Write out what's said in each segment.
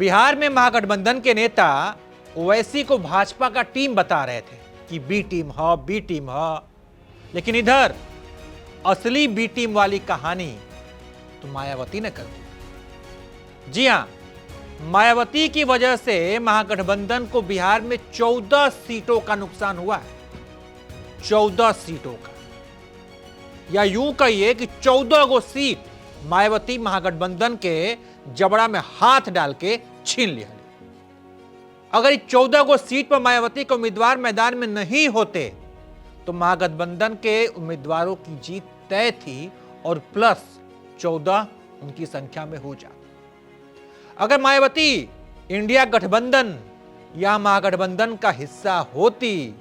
बिहार में महागठबंधन के नेता ओवैसी को भाजपा का टीम बता रहे थे कि बी टीम है, लेकिन इधर असली बी टीम वाली कहानी तो मायावती ने कर दी। जी हां, मायावती की वजह से महागठबंधन को बिहार में 14 सीटों का नुकसान हुआ है। 14 सीटों का, या यूं कहिए कि 14 गो सीट मायावती महागठबंधन के जबड़ा में हाथ डाल के छीन लिया। अगर इस 14 गो सीट पर मायावती के उम्मीदवार मैदान में नहीं होते तो महागठबंधन के उम्मीदवारों की जीत तय थी और प्लस 14 उनकी संख्या में हो जाता। अगर मायावती इंडिया गठबंधन या महागठबंधन का हिस्सा होती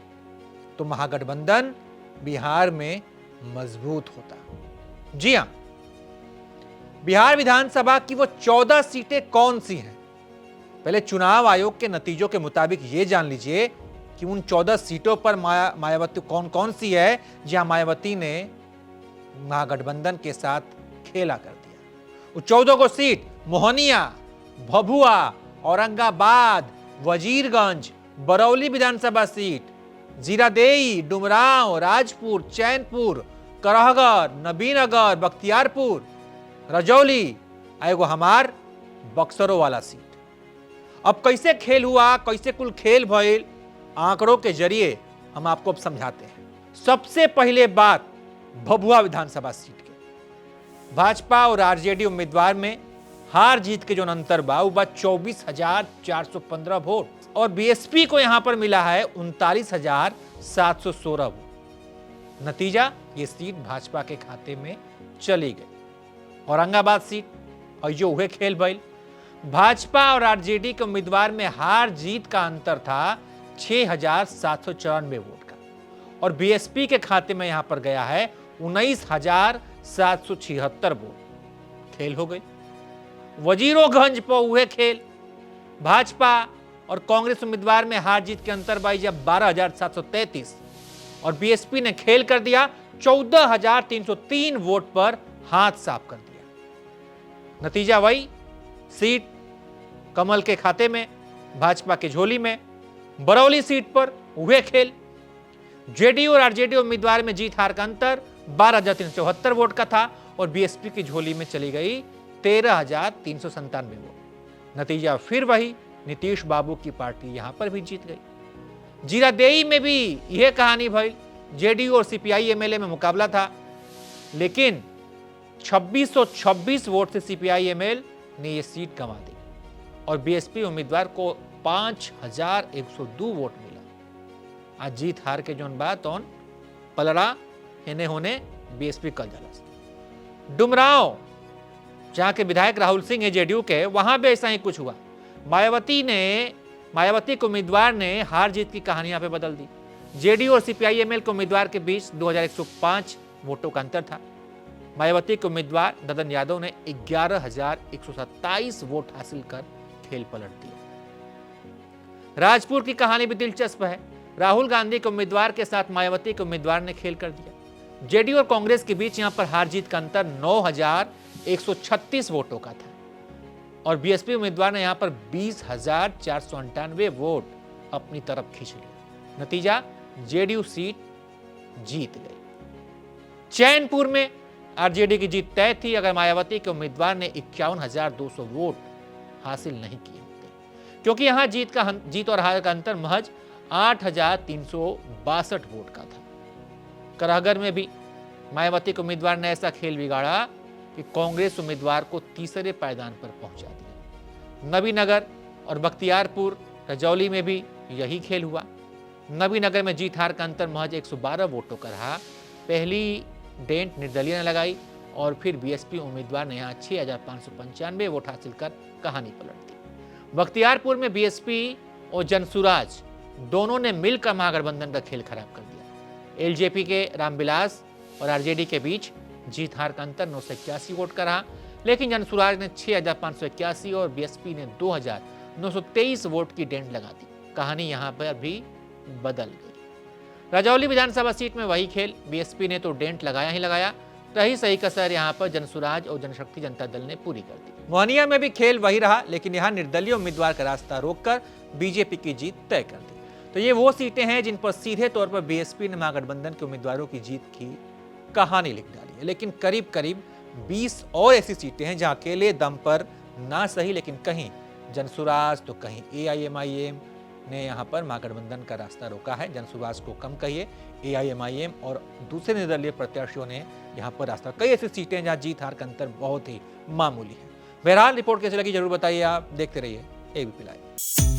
तो महागठबंधन बिहार में मजबूत होता। जी हां, बिहार विधानसभा की वो 14 सीटें कौन सी हैं? पहले चुनाव आयोग के नतीजों के मुताबिक ये जान लीजिए कि उन 14 सीटों पर मायावती कौन कौन सी है जहां मायावती ने महागठबंधन के साथ खेला कर दिया। वो 14 को सीट मोहनिया, भभुआ, औरंगाबाद, वजीरगंज, बरौली विधानसभा सीट, जीरादेई, डुमरांव, राजपुर, चैनपुर, करहगर, नबीनगर, बख्तियारपुर, रजौली, एगो हमार बक्सरों वाला सीट। अब कैसे खेल हुआ, कैसे कुल खेल भइल, आंकड़ों के जरिए हम आपको अब समझाते हैं। सबसे पहले बात भभुआ विधानसभा सीट के भाजपा और आरजेडी उम्मीदवार में हार जीत के जो अंतर बा 24,415 वोट और बीएसपी को यहां पर मिला है 39,716 वोट। नतीजा, ये सीट भाजपा के खाते में चली गई। औरंगाबाद सीट और जो हुए खेल भइल, भाजपा और आरजेडी के उम्मीदवार में हार जीत का अंतर था 6,794 वोट का और बीएसपी के खाते में यहां पर गया है 19,776 वोट। खेल हो गई। वजीरोगंज पर हुए खेल, भाजपा और कांग्रेस उम्मीदवार में हार जीत के अंतर बाई जब 12,733 और बीएसपी ने खेल कर दिया, 14,303 वोट पर हाथ साफ कर दिया। नतीजा वही, सीट कमल के खाते में, भाजपा के झोली में। बरौली सीट पर हुए खेल, जेडीयू और आरजेडी उम्मीदवार में जीत हार का अंतर 12,374 वोट का था और बीएसपी की झोली में चली गई 13,397 वोट। नतीजा फिर वही, नीतीश बाबू की पार्टी यहां पर भी जीत गई। जीरादेई में भी यह कहानी भई, जेडीयू और सीपीआई एमएलए में मुकाबला था, लेकिन 2626 वोट से सीपीआई एमएल ने यह सीट गंवा दी और बीएसपी उम्मीदवार को 5,102 वोट मिला। आज जीत हार के जोन बात ऑन पलड़ा हेने होने बीएसपी कल जलस। डुमरांव, जहां के विधायक राहुल सिंह है जेडीयू के, वहां भी ऐसा ही कुछ हुआ। मायावती के उम्मीदवार ने हार जीत की कहानी यहां पे बदल दी। जेडीयू और सीपीआई एमएल के उम्मीदवार के बीच 2,105 वोटों का अंतर था। मायावती के उम्मीदवार ददन यादव ने 11,127 वोट हासिल कर खेल पलट दिया। राजपुर की कहानी भी दिलचस्प है। राहुल गांधी के उम्मीदवार के साथ मायावती के उम्मीदवार ने खेल कर दिया। जेडीयू और कांग्रेस के बीच यहां पर हार जीत का अंतर 9,136 वोटों का था और बीएसपी उम्मीदवार ने यहां पर 20,498 वोट अपनी तरफ खींच लिए। नतीजा, जेडीयू सीट जीत गई। चैनपुर में आरजेडी की जीत तय थी अगर मायावती के उम्मीदवार ने 51,200 वोट हासिल नहीं किए होते, क्योंकि यहां जीत और हार का अंतर महज 8,362 वोट का था। करहगर में भी मायावती के उम्मीदवार ने ऐसा खेल बिगाड़ा कि कांग्रेस उम्मीदवार को तीसरे पायदान पर पहुंचा दिया। नबीनगर और बख्तियारपुर, रजौली में भी यही खेल हुआ। नबीनगर में जीत हार का अंतर महज 112 वोटों का रहा। पहली डेंट निर्दलीय ने लगाई और फिर बीएसपी उम्मीदवार ने यहाँ 6,595 वोट हासिल कर कहानी पलट दी। बख्तियारपुर में बीएसपी और जनसुराज दोनों ने मिलकर महागठबंधन का खेल खराब कर दिया। एलजेपी के रामविलास और आरजेडी के बीच जीत हार का अंतर 981 वोट का रहा, लेकिन जनसुराज ने 6,581 और बीएसपी ने 2,923 वोट की डेंट लगा दी। कहानी यहां पर भी बदल गई। रजौली विधानसभा सीट में वही खेल, बीएसपी ने तो डेंट लगाया ही लगाया, रही सही कसर यहाँ पर जनसुराज और जनशक्ति जनता दल ने पूरी कर दी। मोहनिया में भी खेल वही रहा, लेकिन यहाँ निर्दलीय उम्मीदवार का रास्ता रोककर बीजेपी की जीत तय कर दी। तो ये वो सीटें हैं जिन पर सीधे तौर पर बीएसपी ने महागठबंधन के उम्मीदवारों की जीत की कहानी लिख डाली है। लेकिन करीब करीब 20 और ऐसी सीटें हैं जहां अकेले दम पर ना सही, लेकिन कहीं जनसुराज तो कहीं एआईएमआईएम ने यहां पर महागठबंधन का रास्ता रोका है। जनसुराज को कम कहिए, एआईएमआईएम और दूसरे निर्दलीय प्रत्याशियों ने यहां पर रास्ता। कई ऐसी सीटें जहां जीत हार का अंतर बहुत ही मामूली है। बहरहाल रिपोर्ट कैसे लगी जरूर बताइए। आप देखते रहिए एबीपी लाइव।